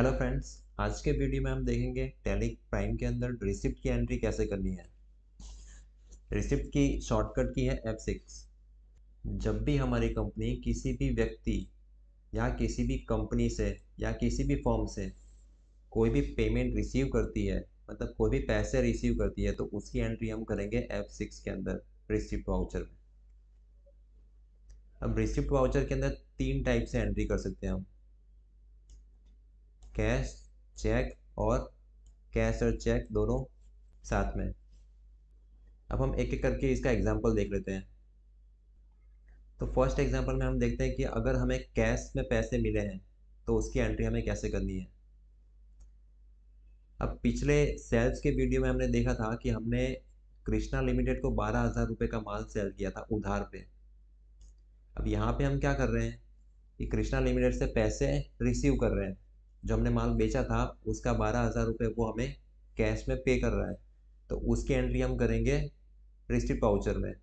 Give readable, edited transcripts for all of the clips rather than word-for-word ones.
Hello friends. आज के video में हम देखेंगे टैली प्राइम के अंदर रिसिप्ट की एंट्री कैसे करनी है। रिसिप्ट की शॉर्टकट की है F6। जब भी हमारी कंपनी किसी भी व्यक्ति या किसी भी कंपनी से या किसी भी फर्म से कोई भी पेमेंट रिसीव करती है, मतलब कोई भी पैसे रिसीव करती है, तो उसकी एंट्री हम करेंगे F6 के अंदर रिसिप्ट वाउचर में। अब रिसिप्ट वाउचर के अंदर तीन टाइप से एंट्री कर सकते हैं हम, कैश, चेक और कैश और चेक दोनों साथ में। अब हम एक एक करके इसका एग्जाम्पल देख लेते हैं। तो फर्स्ट एग्जांपल में हम देखते हैं कि अगर हमें कैश में पैसे मिले हैं तो उसकी एंट्री हमें कैसे करनी है। अब पिछले सेल्स के वीडियो में हमने देखा था कि हमने कृष्णा लिमिटेड को 12,000 रुपये का माल सेल किया था उधार पे। अब यहाँ पे हम क्या कर रहे हैं कि कृष्णा लिमिटेड से पैसे रिसीव कर रहे हैं। जो हमने माल बेचा था उसका 12,000 रुपये वो हमें कैश में पे कर रहा है, तो उसकी एंट्री हम करेंगे रिसिप्ट वाउचर में।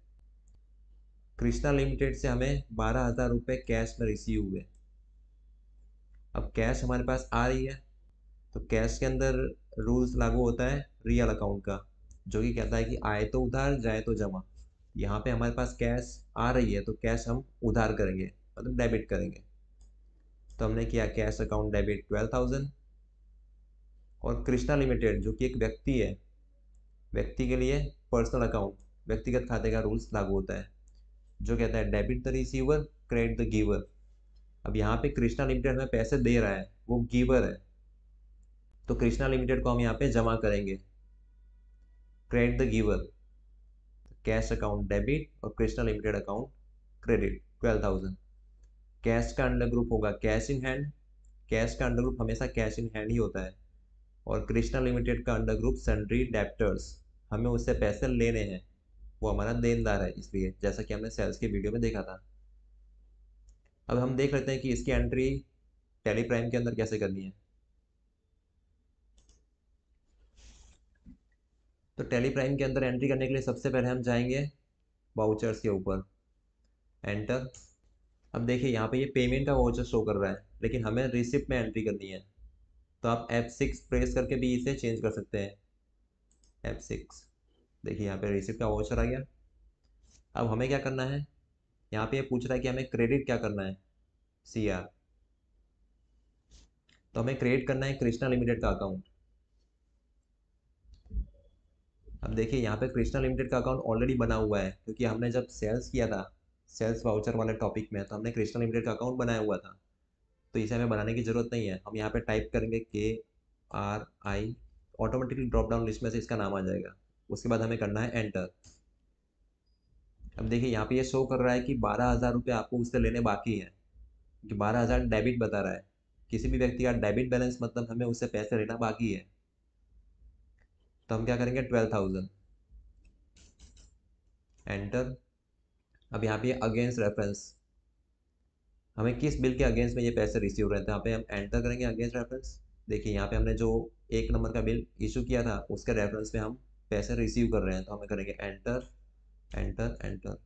कृष्णा लिमिटेड से हमें 12,000 रुपये कैश में रिसीव हुए। अब कैश हमारे पास आ रही है तो कैश के अंदर रूल्स लागू होता है रियल अकाउंट का, जो कि कहता है कि आए तो उधार जाए तो जमा। यहाँ पे हमारे पास कैश आ रही है तो कैश हम उधार करेंगे, मतलब डेबिट करेंगे। तो हमने किया कैश अकाउंट डेबिट 12,000। और कृष्णा लिमिटेड जो कि एक व्यक्ति है, व्यक्ति के लिए पर्सनल अकाउंट, व्यक्तिगत खाते का रूल्स लागू होता है जो कहता है debit the receiver credit the giver. अब यहाँ पे कृष्णा लिमिटेड हमें पैसे दे रहा है, वो गिवर है, तो कृष्णा लिमिटेड को हम यहाँ पे जमा करेंगे credit the giver. Cash account debit और Krishna limited account credit 12,000। Cash का अंडर ग्रुप होगा कैश इन हैंड, कैश का अंडर ग्रुप हमेशा कैश इन हैंड ही होता है। और कृष्णा लिमिटेड का अंडर ग्रुप सन्ड्री डेप्टर्स, हमें उससे पैसे लेने हैं, वो हमारा देनदार है, इसलिए जैसा कि हमने सेल्स के वीडियो में देखा था। अब हम देख लेते हैं कि इसकी एंट्री टैली प्राइम के अंदर कैसे करनी है। तो टैली प्राइम के अंदर एंट्री करने के लिए सबसे पहले हम जाएंगे वाउचर्स के ऊपर, एंटर। अब देखिए यहाँ पे ये पेमेंट का वाउचर शो कर रहा है, लेकिन हमें रिसिप्ट में एंट्री करनी है। तो आप F6 प्रेस करके भी इसे चेंज कर सकते हैं। F6, देखिए यहाँ पे रिसिप्ट का वाउचर आ गया। अब हमें क्या करना है, यहाँ पे ये पूछ रहा है कि हमें क्रेडिट क्या करना है, CR। तो हमें क्रिएट करना है कृष्णा लिमिटेड का अकाउंट। अब देखिए यहाँ पे कृष्णा लिमिटेड का अकाउंट ऑलरेडी बना हुआ है, क्योंकि हमने जब सेल्स किया था सेल्स वाउचर वाले टॉपिक में, तो हमने कृष्णा लिमिटेड का अकाउंट बनाया हुआ था। तो इसे हमें बनाने की ज़रूरत नहीं है। हम यहाँ पे टाइप करेंगे KRI, automatically drop down list में से इसका नाम आ जाएगा। उसके बाद हमें करना है एंटर। अब देखिए यहाँ पे ये शो कर रहा है कि 12,000 रुपये आपको उससे लेने बाकी हैं, कि 12,000 डेबिट बता रहा है। किसी भी व्यक्ति का डेबिट बैलेंस मतलब हमें उससे पैसे लेना बाकी है। तो हम क्या करेंगे 12,000, एंटर। अब यहाँ पे अगेंस्ट रेफरेंस, हमें किस बिल के अगेंस्ट में ये पैसे रिसीव हो रहे थे, यहाँ पे हम एंटर करेंगे अगेंस्ट रेफरेंस। देखिए यहाँ पे हमने जो 1 नंबर का बिल इशू किया था उसके रेफरेंस में हम पैसे रिसीव कर रहे हैं, तो हमें करेंगे एंटर एंटर एंटर।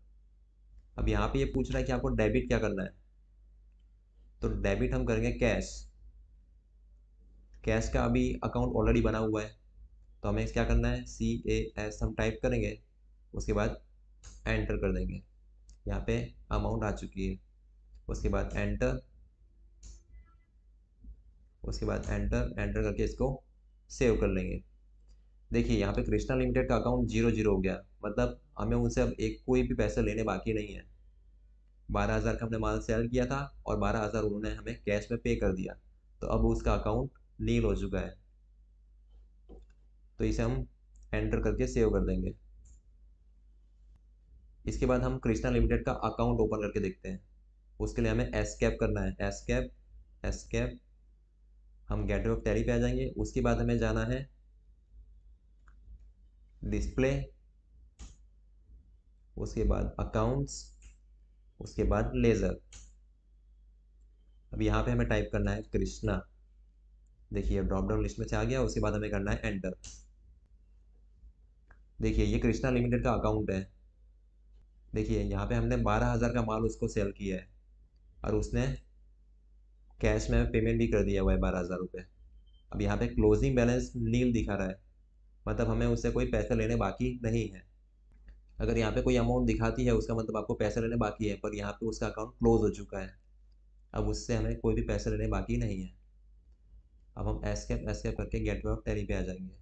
अब यहाँ पे ये पूछ रहा है कि आपको डेबिट क्या करना है, तो डेबिट हम करेंगे कैश। कैश का अभी अकाउंट ऑलरेडी बना हुआ है, तो हमें क्या करना है CAS हम टाइप करेंगे, उसके बाद एंटर कर देंगे। यहाँ पे अमाउंट आ चुकी है, उसके बाद एंटर, उसके बाद एंटर एंटर करके इसको सेव कर लेंगे। देखिए यहाँ पे कृष्णा लिमिटेड का अकाउंट 0 हो गया, मतलब हमें उनसे अब एक कोई भी पैसे लेने बाकी नहीं है। 12,000 का हमने माल सेल किया था और 12,000 उन्होंने हमें कैश में पे कर दिया, तो अब उसका अकाउंट नील हो चुका है। तो इसे हम एंटर करके सेव कर देंगे। इसके बाद हम कृष्णा लिमिटेड का अकाउंट ओपन करके देखते हैं। उसके लिए हमें एस्केप करना है, एस्केप एस्केप। हम गेटवे ऑफ टैली पे आ जाएंगे। उसके बाद हमें जाना है डिस्प्ले, उसके बाद अकाउंट्स, उसके बाद लेज़र। अब यहाँ पे हमें टाइप करना है कृष्णा। देखिए ड्रॉप डाउन लिस्ट में से आ गया। उसके बाद हमें करना है एंटर। देखिए ये कृष्णा लिमिटेड का अकाउंट है। देखिए यहाँ पे हमने 12,000 का माल उसको सेल किया है और उसने कैश में पेमेंट भी कर दिया हुआ है 12,000 रुपये। अब यहाँ पे क्लोजिंग बैलेंस नील दिखा रहा है, मतलब हमें उससे कोई पैसे लेने बाकी नहीं है। अगर यहाँ पे कोई अमाउंट दिखाती है उसका मतलब आपको पैसे लेने बाकी है, पर यहाँ पे उसका अकाउंट क्लोज हो चुका है, अब उससे हमें कोई भी पैसे लेने बाकी नहीं है। अब हम एस्केप करके गेटवे ऑफ टैली पे आ जाएंगे।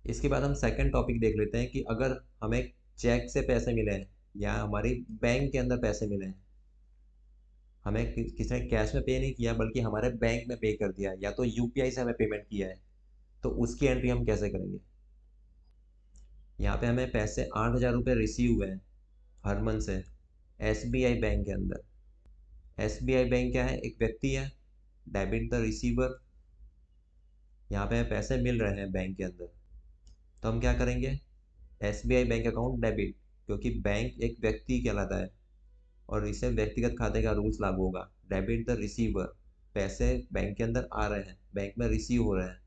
इसके बाद हम सेकंड टॉपिक देख लेते हैं कि अगर हमें चेक से पैसे मिले हैं या हमारी बैंक के अंदर पैसे मिले हैं, हमें किसी ने कैश में पे नहीं किया बल्कि हमारे बैंक में पे कर दिया या तो यूपीआई से हमें पेमेंट किया है, तो उसकी एंट्री हम कैसे करेंगे। यहाँ पे हमें पैसे 8,000 रुपये रिसीव हुए हैं हरमन से एसबीआई बैंक के अंदर। एसबीआई बैंक क्या है, एक व्यक्ति है, डेबिट द रिसीवर। यहाँ पे हमें पैसे मिल रहे हैं बैंक के अंदर, तो हम क्या करेंगे, एसबीआई बैंक अकाउंट डेबिट, क्योंकि बैंक एक व्यक्ति कहलाता है और इसे व्यक्तिगत खाते का रूल्स लागू होगा। डेबिट द रिसीवर, पैसे बैंक के अंदर आ रहे हैं, बैंक में रिसीव हो रहे हैं,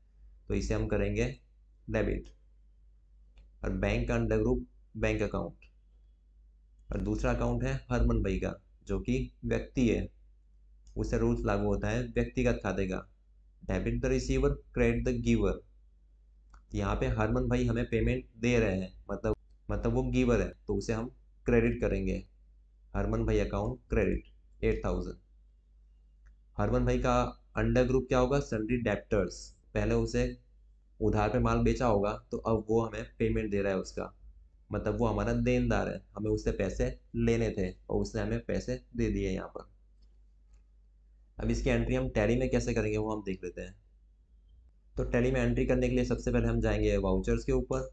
तो इसे हम करेंगे डेबिट। और बैंक का अंडर ग्रुप बैंक अकाउंट, और दूसरा अकाउंट है हरमन भाई का जो कि व्यक्ति है, उसे रूल्स लागू होता है व्यक्तिगत खाते का। Debit the receiver, credit the giver. यहाँ पे हरमन भाई हमें पेमेंट दे रहे हैं, मतलब वो गिवर है, तो उसे हम क्रेडिट करेंगे। हरमन भाई अकाउंट क्रेडिट 8,000। हरमन भाई का अंडर ग्रुप क्या होगा, सन्ड्री डेप्टर्स, पहले उसे उधार पे माल बेचा होगा तो अब वो हमें पेमेंट दे रहा है उसका, मतलब वो हमारा देनदार है, हमें उससे पैसे लेने थे और उसने हमें पैसे दे दिए यहाँ पर। अब इसकी एंट्री हम टैली में कैसे करेंगे वो हम देख लेते हैं। तो टैली में एंट्री करने के लिए सबसे पहले हम जाएंगे वाउचर्स के ऊपर।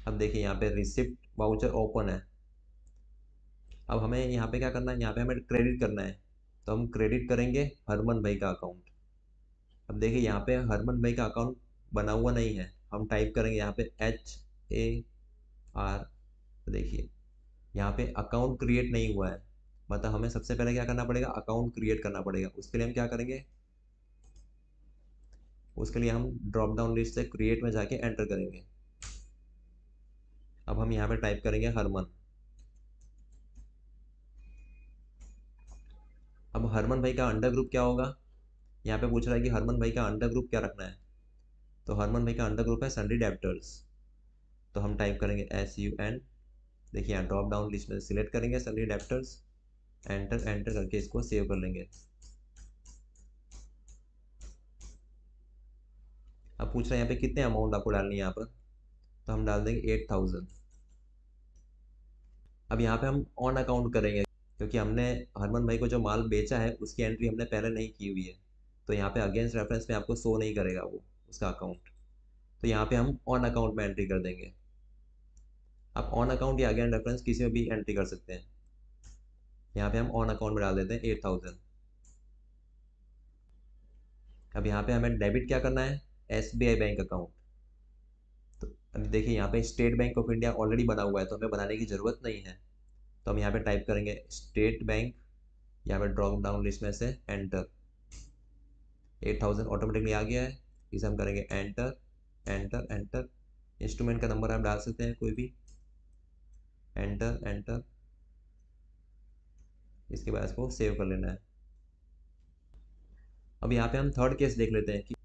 अब देखिए यहाँ पे रिसिप्ट वाउचर ओपन है। अब हमें यहाँ पे क्या करना है, यहाँ पे हमें क्रेडिट करना है, तो हम क्रेडिट करेंगे हरमन भाई का अकाउंट। अब देखिए यहाँ पे हरमन भाई का अकाउंट बना हुआ नहीं है, हम टाइप करेंगे यहाँ पे HAR। देखिए यहाँ पे अकाउंट क्रिएट नहीं हुआ है, मतलब हमें सबसे पहले क्या करना पड़ेगा, अकाउंट क्रिएट करना पड़ेगा। उसके लिए हम क्या करेंगे, उसके लिए हम ड्रॉप डाउन लिस्ट से क्रिएट में जाके एंटर करेंगे। अब हम यहाँ पे टाइप करेंगे हरमन। अब हरमन भाई का अंडर ग्रुप क्या होगा, यहाँ पे पूछ रहा है कि हरमन भाई का अंडर ग्रुप क्या रखना है, तो हरमन भाई का अंडर ग्रुप है सन्ड्री डेब्टर्स, तो हम टाइप करेंगे SUN। देखिए यहाँ ड्रॉप डाउन लिस्ट में सिलेक्ट करेंगे सन्ड्री डेब्टर्स, एंटर एंटर करके इसको सेव कर लेंगे। अब पूछ रहे हैं यहाँ पे कितने अमाउंट आपको डालनी है यहाँ पर, तो हम डाल देंगे 8,000। अब यहाँ पे हम ऑन अकाउंट करेंगे क्योंकि हमने हरमन भाई को जो माल बेचा है उसकी एंट्री हमने पहले नहीं की हुई है, तो यहाँ पे अगेंस्ट रेफरेंस में आपको शो नहीं करेगा वो उसका अकाउंट, तो यहाँ पे हम ऑन अकाउंट में एंट्री कर देंगे। आप ऑन अकाउंट या अगेंस्ट रेफरेंस किसी में भी एंट्री कर सकते हैं। यहाँ पे हम ऑन अकाउंट में डाल देते हैं 8,000। अब यहाँ पे हमें डेबिट क्या करना है, SBI बैंक अकाउंट। तो अब देखिए यहाँ पे state bank of India already बना हुआ है तो हमें बनाने की ज़रूरत नहीं है, तो हम यहाँ पे टाइप करेंगे स्टेट बैंक, यहाँ पे ड्रॉप डाउन लिस्ट में से एंटर। 8,000 ऑटोमेटिकली आ गया है, इसे हम करेंगे एंटर एंटर एंटर। इंस्ट्रूमेंट का नंबर आप डाल सकते हैं कोई भी, एंटर एंटर। इसके बाद इसको सेव कर लेना है। अब यहाँ पे हम थर्ड केस देख लेते हैं कि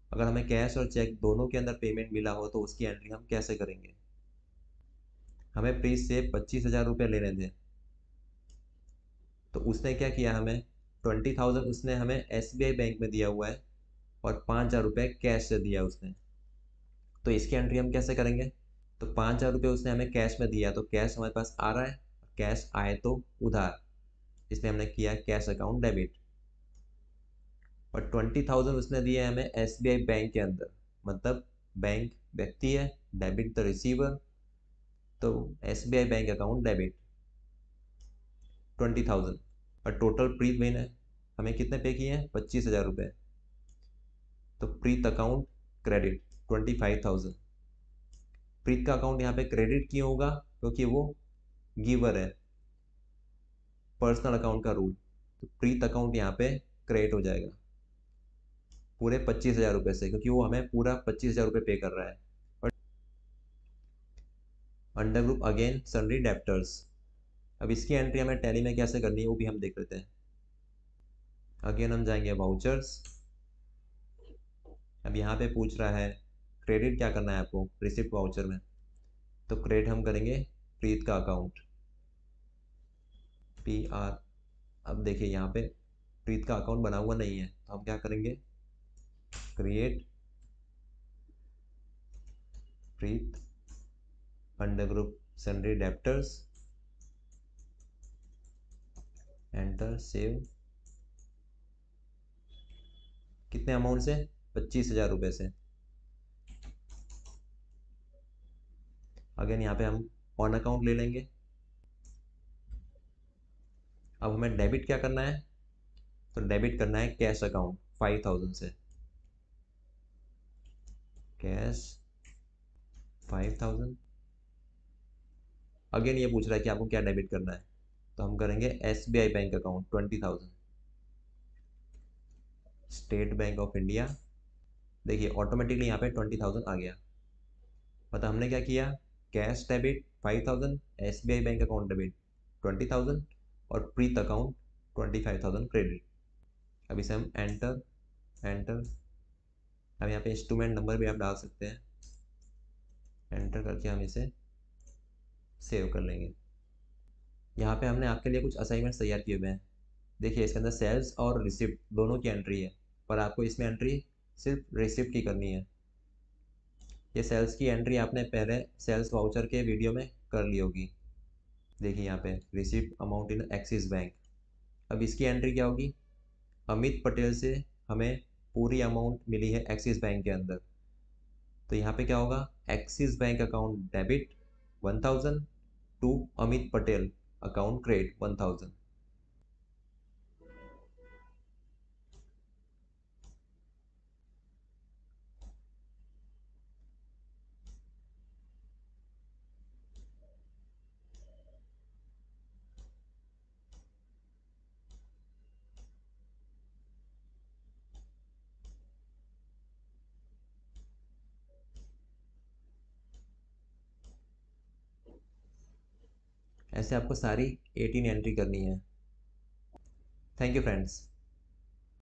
अगर हमें कैश और चेक दोनों के अंदर पेमेंट मिला हो तो उसकी एंट्री हम कैसे करेंगे। हमें प्रीत से 25,000 रुपये लेने थे, तो उसने क्या किया, हमें 20,000 उसने हमें SBI बैंक में दिया हुआ है और 5,000 रुपये कैश से दिया उसने, तो इसकी एंट्री हम कैसे करेंगे। तो 5,000 रुपये उसने हमें कैश में दिया, तो कैश हमारे पास आ रहा है, कैश आए तो उधार, इसलिए हमने किया कैश अकाउंट डेबिट। और 20,000 उसने दिए हमें SBI बैंक के अंदर, मतलब बैंक व्यक्ति है, डेबिट द रिसीवर, तो SBI बैंक अकाउंट डेबिट 20,000। और टोटल प्रीत भाई ने हमें कितने पे किए हैं, 25,000 रुपये, तो प्रीत अकाउंट क्रेडिट 25,000। प्रीत का अकाउंट यहाँ पे क्रेडिट क्यों होगा, क्योंकि वो गिवर है, पर्सनल अकाउंट का रूल, तो प्रीत अकाउंट यहाँ पे क्रेडिट हो जाएगा पूरे 25,000 रुपये से, क्योंकि वो हमें पूरा 25,000 रुपये पे कर रहा है। और under group again sundry debtors. अब इसकी एंट्री हमें टैली में कैसे करनी है वो भी हम देख लेते हैं। अगेन हम जाएंगे वाउचर्स। अब यहाँ पे पूछ रहा है क्रेडिट क्या करना है आपको रिसिप्ट वाउचर में, तो क्रेडिट हम करेंगे प्रीत का अकाउंट, PR। अब देखिए यहाँ पे प्रीत का अकाउंट बना हुआ नहीं है, तो हम क्या करेंगे, create Preet under group sundry debtors, enter save. कितने अमाउंट से, 25,000 रुपये से। अगेन यहाँ पे हम ऑन अकाउंट ले लेंगे। अब हमें डेबिट क्या करना है, तो डेबिट करना है कैश अकाउंट 5,000 से, कैश 5,000। अगेन ये पूछ रहा है कि आपको क्या डेबिट करना है, तो हम करेंगे SBI bank account 20,000, state bank of India. देखिए ऑटोमेटिकली यहाँ पे 20,000 आ गया। मतलब हमने क्या किया, cash debit 5,000, SBI bank account debit 20,000 और प्रीत अकाउंट 25,000 क्रेडिट। अब इसे हम एंटर एंटर। अब यहाँ पे इंस्ट्रूमेंट नंबर भी आप डाल सकते हैं, एंटर करके हम इसे सेव कर लेंगे। यहाँ पे हमने आपके लिए कुछ असाइनमेंट्स तैयार किए हुए हैं। देखिए इसके अंदर सेल्स और रिसिप्ट दोनों की एंट्री है, पर आपको इसमें एंट्री सिर्फ रिसिप्ट की करनी है। ये सेल्स की एंट्री आपने पहले सेल्स वाउचर के वीडियो में कर ली होगी। देखिए यहाँ पे receipt amount in axis bank. अब इसकी एंट्री क्या होगी, अमित पटेल से हमें पूरी अमाउंट मिली है एक्सिस बैंक के अंदर, तो यहाँ पे क्या होगा, Axis bank account debit 1,000 to Amit Patel account credit 1,000। ऐसे आपको सारी 18 एंट्री करनी है। Thank you friends.